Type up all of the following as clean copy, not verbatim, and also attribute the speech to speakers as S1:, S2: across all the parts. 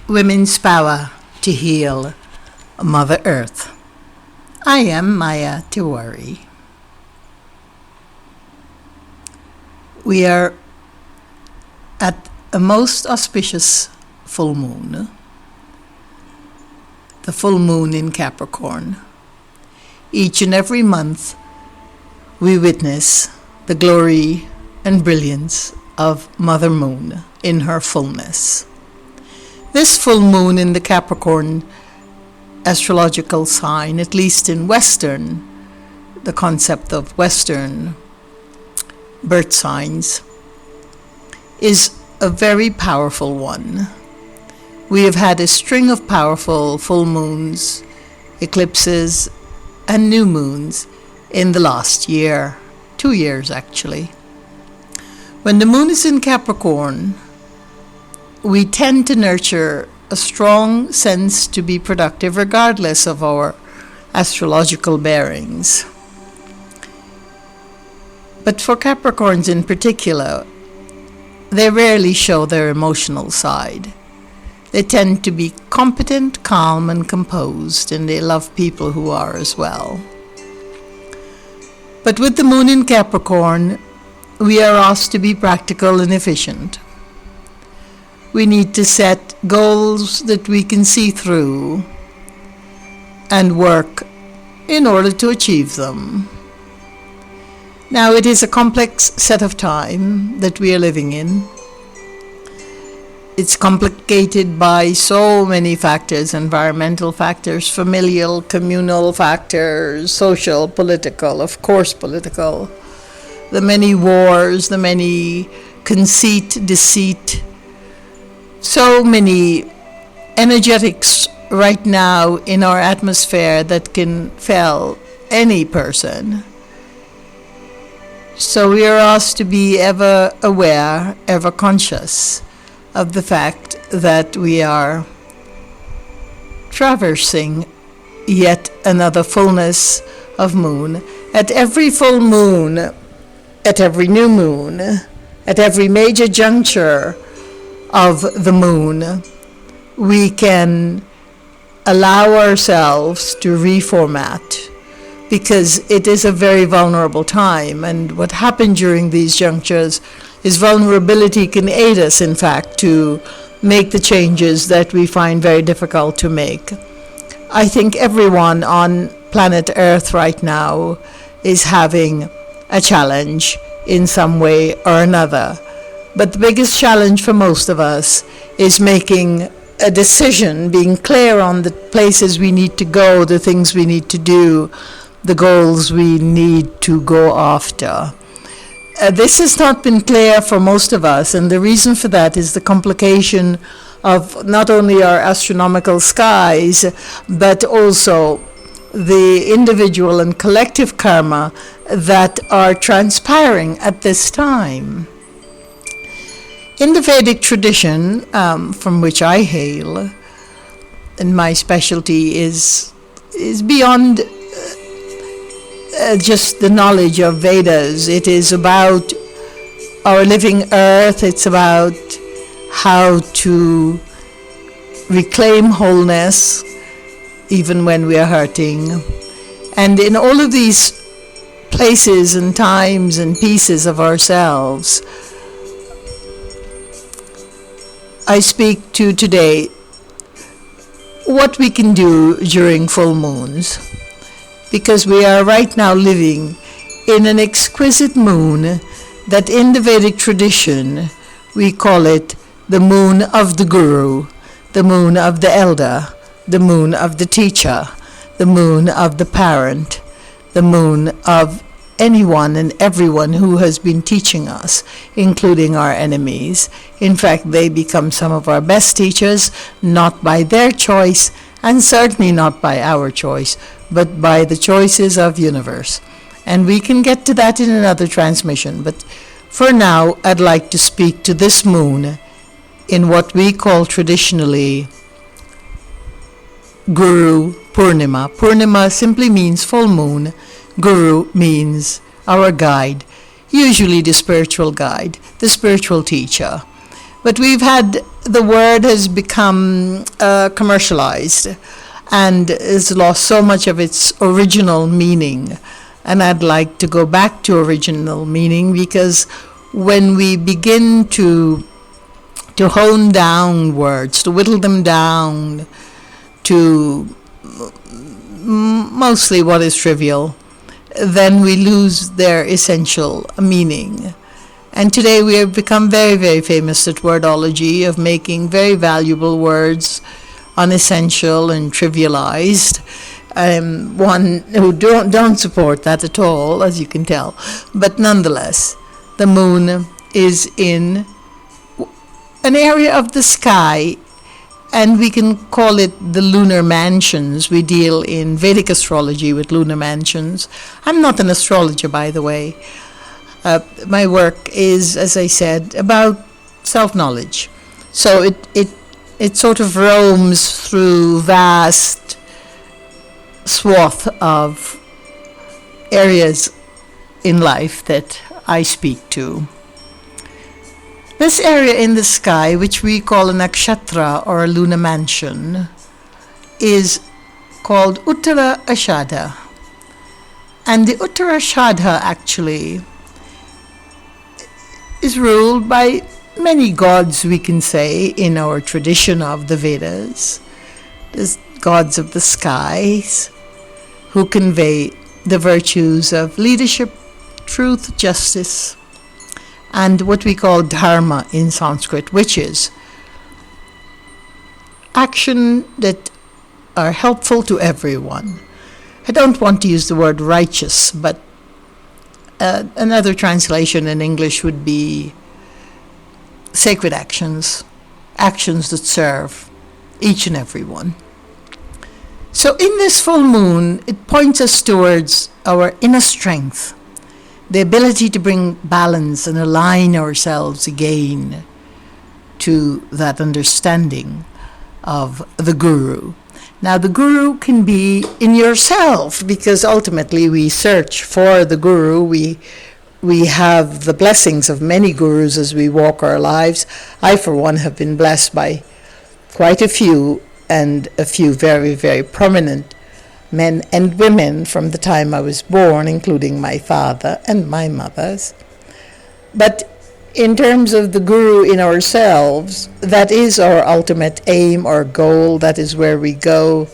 S1: Women's Power to Heal Mother Earth. I am Maya Tiwari. We are at a most auspicious full moon, the full moon in Capricorn. Each and every month we witness the glory and brilliance of Mother Moon in her fullness. This full moon in the Capricorn astrological sign, at least in Western, the concept of Western birth signs, is a very powerful one. We have had a string of powerful full moons, eclipses, and new moons in the last year, 2 years actually. When the moon is in Capricorn, we tend to nurture a strong sense to be productive regardless of our astrological bearings. But for Capricorns in particular, they rarely show their emotional side. They tend to be competent, calm, and composed, and they love people who are as well. But with the moon in Capricorn, we are asked to be practical and efficient. We need to set goals that we can see through and work in order to achieve them. Now, it is a complex set of time that we are living in. It's complicated by so many factors: environmental factors, familial, communal factors, social, political, of course political, the many wars, the many conceit, deceit, so many energetics right now in our atmosphere that can fell any person. So we are asked to be ever aware, ever conscious of the fact that we are traversing yet another fullness of moon. At every full moon, at every new moon, at every major juncture of the moon, we can allow ourselves to reformat, because it is a very vulnerable time, and what happened during these junctures is vulnerability can aid us, in fact, to make the changes that we find very difficult to make. I think everyone on planet Earth right now is having a challenge in some way or another. But the biggest challenge for most of us is making a decision, being clear on the places we need to go, the things we need to do, the goals we need to go after. This has not been clear for most of us, and the reason for that is the complication of not only our astronomical skies, but also the individual and collective karma that are transpiring at this time. In the Vedic tradition, from which I hail, and my specialty is beyond just the knowledge of Vedas. It is about our living earth. It's about how to reclaim wholeness even when we are hurting. And in all of these places and times and pieces of ourselves, I speak to today what we can do during full moons, because we are right now living in an exquisite moon that in the Vedic tradition we call it the moon of the Guru, the moon of the elder, the moon of the teacher, the moon of the parent, the moon of anyone and everyone who has been teaching us, including our enemies. In fact, they become some of our best teachers, not by their choice, and certainly not by our choice, but by the choices of universe. And we can get to that in another transmission. But for now, I'd like to speak to this moon in what we call traditionally Guru Purnima. Purnima simply means full moon. Guru means our guide, usually the spiritual guide, the spiritual teacher. But the word has become commercialized and has lost so much of its original meaning. And I'd like to go back to original meaning, because when we begin to hone down words, to whittle them down to mostly what is trivial, then we lose their essential meaning. And today we have become very, very famous at wordology, of making very valuable words unessential and trivialized. One who don't support that at all, as you can tell. But nonetheless, the moon is in an area of the sky, and we can call it the lunar mansions. We deal in Vedic astrology with lunar mansions. I'm not an astrologer, by the way. My work is, as I said, about self-knowledge. So it sort of roams through vast swath of areas in life that I speak to. This area in the sky, which we call a nakshatra or a lunar mansion, is called Uttara Ashadha. And the Uttara Ashadha actually is ruled by many gods, we can say, in our tradition of the Vedas. There's gods of the skies who convey the virtues of leadership, truth, justice, and what we call dharma in Sanskrit, which is action that are helpful to everyone. I don't want to use the word righteous, but another translation in English would be sacred actions, actions that serve each and every one. So in this full moon, it points us towards our inner strength, the ability to bring balance and align ourselves again to that understanding of the Guru. Now, the Guru can be in yourself, because ultimately we search for the Guru. We have the blessings of many Gurus as we walk our lives. I, for one, have been blessed by quite a few, and a few very, very prominent men and women from the time I was born, including my father and my mother's. But in terms of the Guru in ourselves, that is our ultimate aim or goal. That is where we go,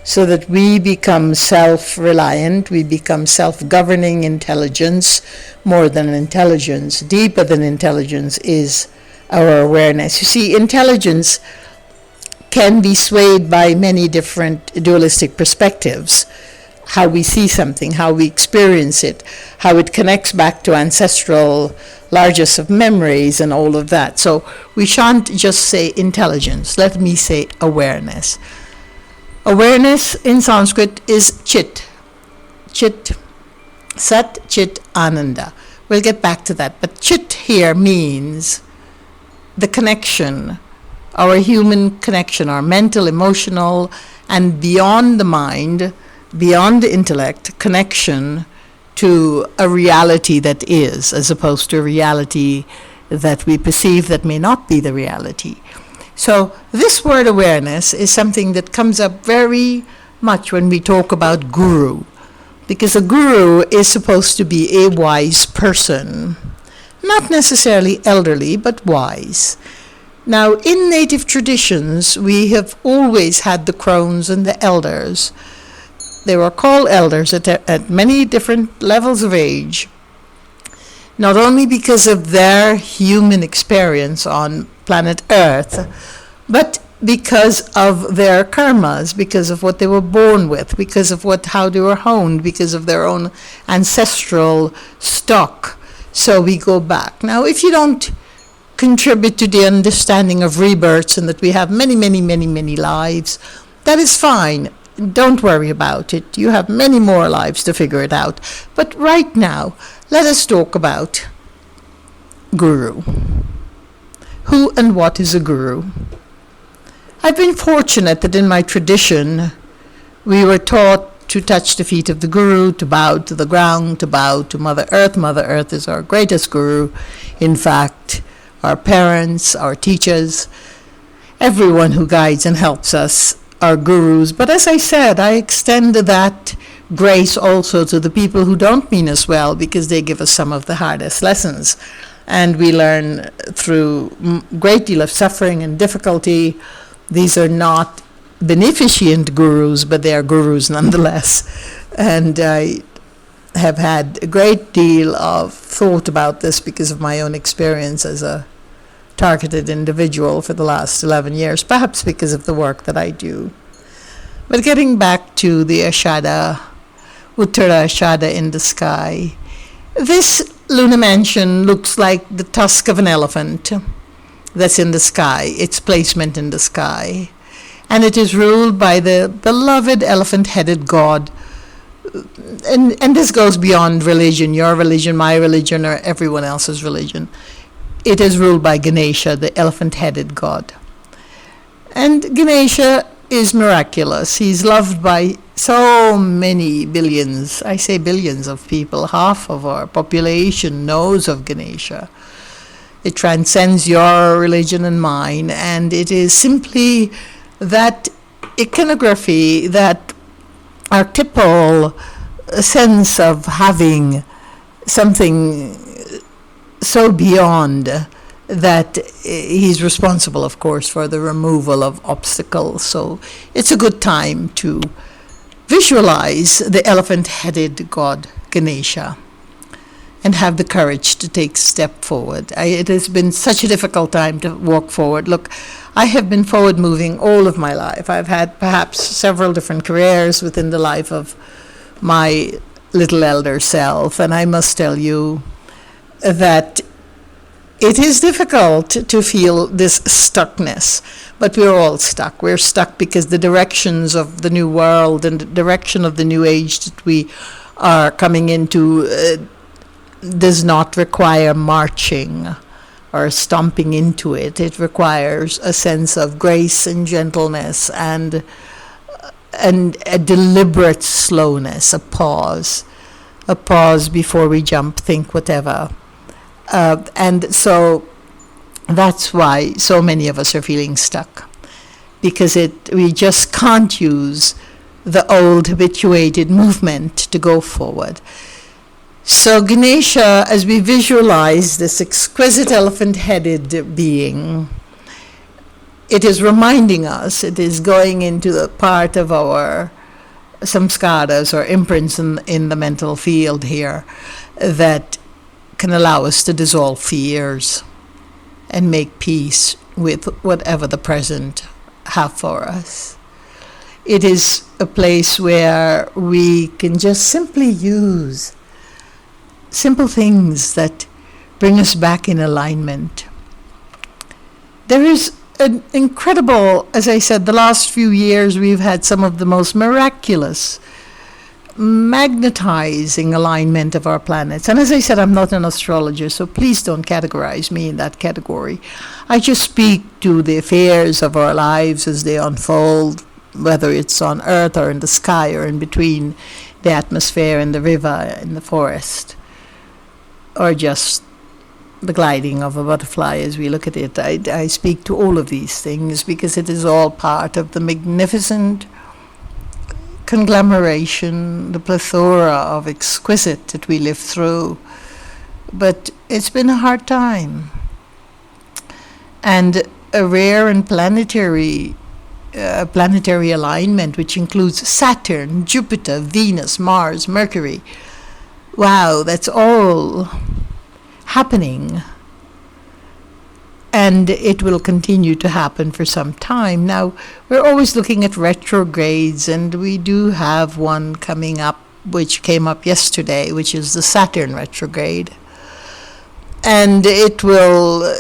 S1: so that we become self-reliant, we become self-governing intelligence. More than intelligence, deeper than intelligence is our awareness. You see, intelligence can be swayed by many different dualistic perspectives. How we see something, how we experience it, how it connects back to ancestral largest of memories and all of that. So we shan't just say intelligence. Let me say awareness. Awareness in Sanskrit is chit. Chit, sat, chit, ananda. We'll get back to that. But chit here means the connection, our human connection, our mental, emotional, and beyond the mind, beyond the intellect, connection to a reality that is, as opposed to a reality that we perceive that may not be the reality. So this word awareness is something that comes up very much when we talk about Guru, because a Guru is supposed to be a wise person, not necessarily elderly, but wise. Now, in native traditions, we have always had the crones and the elders. They were called elders at many different levels of age, not only because of their human experience on planet Earth, but because of their karmas, because of what they were born with, because of how they were honed, because of their own ancestral stock. So we go back. Now, if you don't contribute to the understanding of rebirths and that we have many, many, many, many lives, that is fine. Don't worry about it. You have many more lives to figure it out. But right now, let us talk about Guru. Who and what is a Guru? I've been fortunate that in my tradition, we were taught to touch the feet of the Guru, to bow to the ground, to bow to Mother Earth. Mother Earth is our greatest Guru. In fact, our parents, our teachers, everyone who guides and helps us, our gurus. But as I said, I extend that grace also to the people who don't mean us well, because they give us some of the hardest lessons. And we learn through a great deal of suffering and difficulty. These are not beneficent gurus, but they are gurus nonetheless. And I have had a great deal of thought about this because of my own experience as a targeted individual for the last 11 years, perhaps because of the work that I do. But getting back to the Ashada, Uttara Ashada in the sky, this lunar mansion looks like the tusk of an elephant that's in the sky, its placement in the sky. And it is ruled by the beloved elephant-headed god. And this goes beyond religion, your religion, my religion, or everyone else's religion. It is ruled by Ganesha, the elephant-headed god. And Ganesha is miraculous. He's loved by so many billions, I say billions of people. Half of our population knows of Ganesha. It transcends your religion and mine, and it is simply that iconography, that archetypal sense of having something so beyond that he's responsible, of course, for the removal of obstacles. So it's a good time to visualize the elephant-headed god Ganesha and have the courage to take a step forward. It has been such a difficult time to walk forward. Look, I have been forward-moving all of my life. I've had perhaps several different careers within the life of my little elder self, and I must tell you that it is difficult to feel this stuckness, but we're all stuck. We're stuck because the directions of the new world and the direction of the new age that we are coming into does not require marching or stomping into it. It requires a sense of grace and gentleness and a deliberate slowness, a pause before we jump, think, whatever. And so that's why so many of us are feeling stuck, because we just can't use the old habituated movement to go forward. So Ganesha, as we visualize this exquisite elephant-headed being, it is reminding us, it is going into the part of our samskaras or imprints in the mental field here that can allow us to dissolve fears and make peace with whatever the present have for us. It is a place where we can just simply use simple things that bring us back in alignment. There is an incredible, as I said, the last few years we've had some of the most miraculous, magnetizing alignment of our planets. And as I said, I'm not an astrologer, so please don't categorize me in that category. I just speak to the affairs of our lives as they unfold, whether it's on Earth or in the sky or in between the atmosphere and the river and the forest, or just the gliding of a butterfly as we look at it. I speak to all of these things because it is all part of the magnificent conglomeration, the plethora of exquisite that we live through. But it's been a hard time. And a rare and planetary alignment, which includes Saturn, Jupiter, Venus, Mars, Mercury. Wow, that's all happening. And it will continue to happen for some time. Now, we're always looking at retrogrades, and we do have one coming up, which came up yesterday, which is the Saturn retrograde. And it will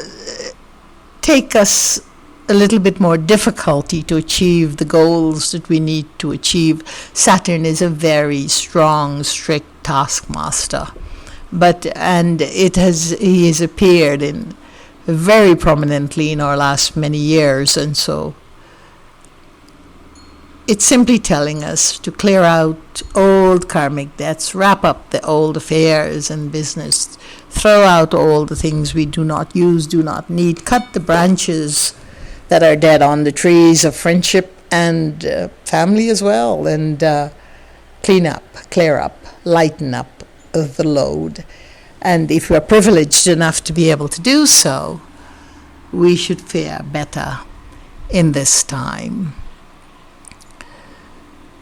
S1: take us a little bit more difficulty to achieve the goals that we need to achieve. Saturn is a very strong, strict taskmaster. He has appeared in very prominently in our last many years, and so it's simply telling us to clear out old karmic debts, wrap up the old affairs and business, throw out all the things we do not use, do not need, cut the branches that are dead on the trees of friendship and family as well, and clean up, clear up, lighten up the load. And if we're privileged enough to be able to do so, we should fare better in this time.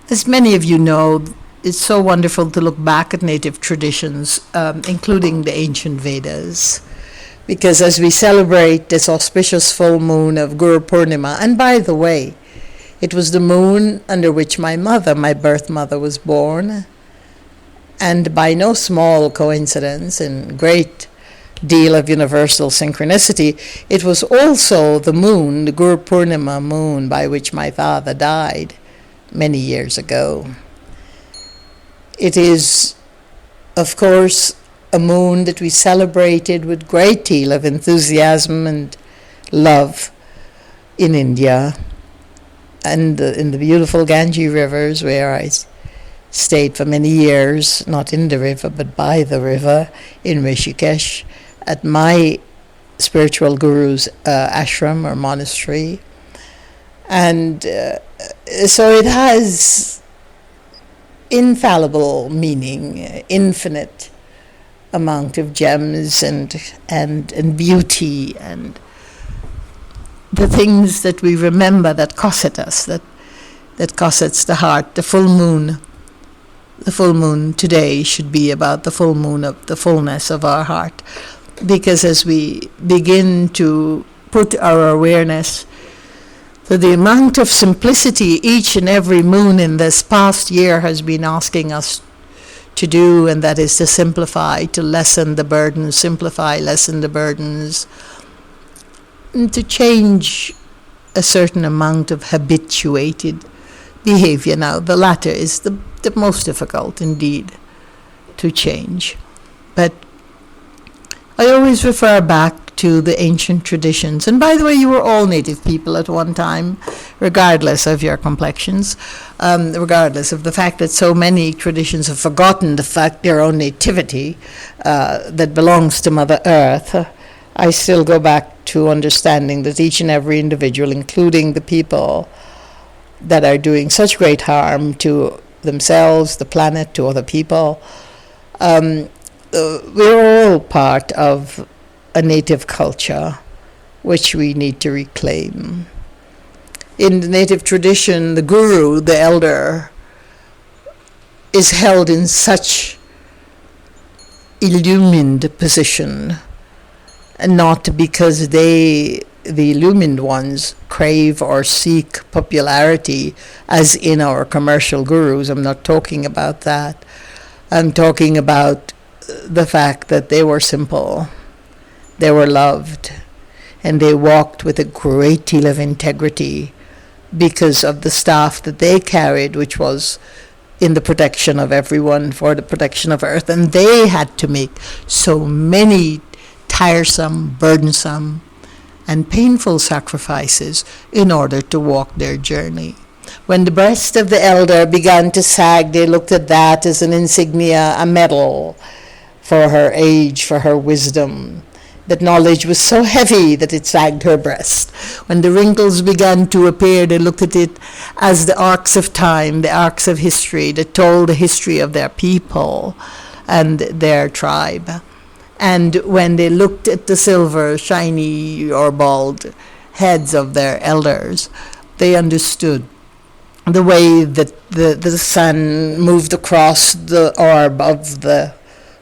S1: As many of you know, it's so wonderful to look back at native traditions, including the ancient Vedas, because as we celebrate this auspicious full moon of Guru Purnima, and by the way, it was the moon under which my mother, my birth mother, was born, and by no small coincidence and great deal of universal synchronicity, it was also the moon, the Guru Purnima moon, by which my father died many years ago. It is, of course, a moon that we celebrated with great deal of enthusiasm and love in India and in the beautiful Ganges rivers, where I stayed for many years, not in the river but by the river, in Rishikesh, at my spiritual guru's ashram or monastery. And so it has infallible meaning, infinite amount of gems and beauty, and the things that we remember that cosset us, that cossets the heart. The full moon today should be about the full moon of the fullness of our heart, because as we begin to put our awareness to the amount of simplicity each and every moon in this past year has been asking us to do, and that is to simplify, to lessen the burdens, simplify, lessen the burdens, and to change a certain amount of habituated behavior. Now, the latter is the most difficult indeed to change. But I always refer back to the ancient traditions. And by the way, you were all native people at one time, regardless of your complexions, regardless of the fact that so many traditions have forgotten the fact their own nativity that belongs to Mother Earth. I still go back to understanding that each and every individual, including the people that are doing such great harm to themselves, the planet, to other people, we're all part of a native culture which we need to reclaim. In the native tradition, the guru, the elder, is held in such illumined position, and not because they, the illumined ones, crave or seek popularity as in our commercial gurus. I'm not talking about that. I'm talking about the fact that they were simple, they were loved, and they walked with a great deal of integrity because of the staff that they carried, which was in the protection of everyone, for the protection of Earth. And they had to make so many tiresome, burdensome, and painful sacrifices in order to walk their journey. When the breast of the elder began to sag, they looked at that as an insignia, a medal for her age, for her wisdom. That knowledge was so heavy that it sagged her breast. When the wrinkles began to appear, they looked at it as the arcs of time, the arcs of history that told the history of their people and their tribe. And when they looked at the silver, shiny or bald heads of their elders, they understood the way that the sun moved across the orb of the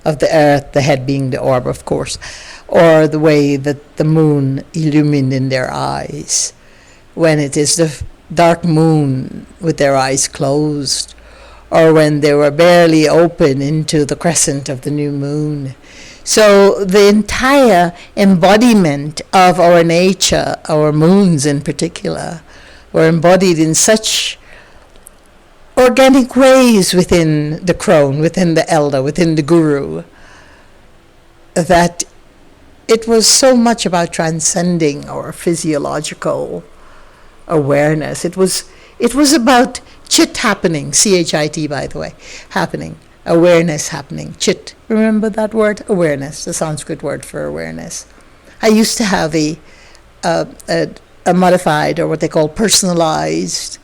S1: earth, the head being the orb, of course, or the way that the moon illumined in their eyes when it is the dark moon with their eyes closed, or when they were barely open into the crescent of the new moon. So the entire embodiment of our nature, our moons in particular, were embodied in such organic ways within the crone, within the elder, within the guru, that it was so much about transcending our physiological awareness. It was about Chit happening, C-H-I-T, by the way, happening. Awareness happening. Chit. Remember that word? Awareness, the Sanskrit word for awareness. I used to have a modified, or what they call personalized,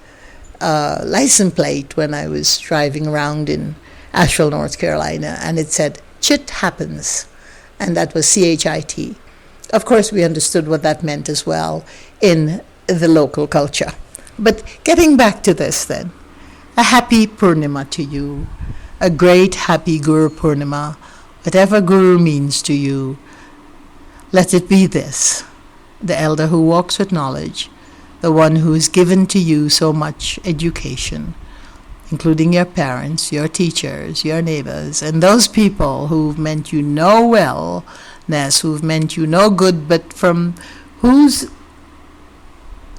S1: license plate when I was driving around in Asheville, North Carolina, and it said, Chit happens, and that was C-H-I-T. Of course, we understood what that meant as well in the local culture. But getting back to this then, a happy Purnima to you, a great happy Guru Purnima, whatever Guru means to you, let it be this, the elder who walks with knowledge, the one who has given to you so much education, including your parents, your teachers, your neighbors, and those people who've meant you no wellness, who've meant you no good, but from whose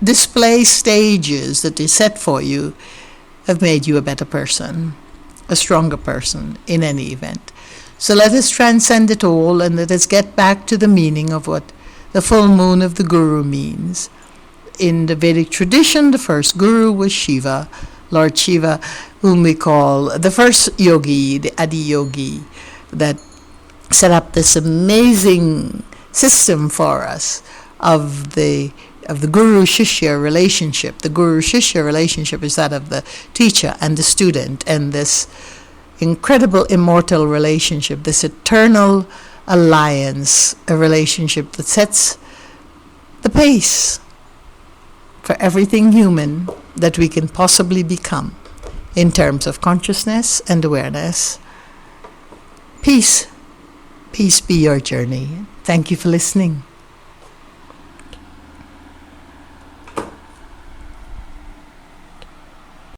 S1: display stages that they set for you have made you a better person, a stronger person in any event. So let us transcend it all, and let us get back to the meaning of what the full moon of the Guru means. In the Vedic tradition, the first Guru was Shiva, Lord Shiva, whom we call the first yogi, the Adi Yogi, that set up this amazing system for us of the Guru-Shishya relationship. The Guru-Shishya relationship is that of the teacher and the student, and this incredible immortal relationship, this eternal alliance, a relationship that sets the pace for everything human that we can possibly become in terms of consciousness and awareness. Peace. Peace be your journey. Thank you for listening.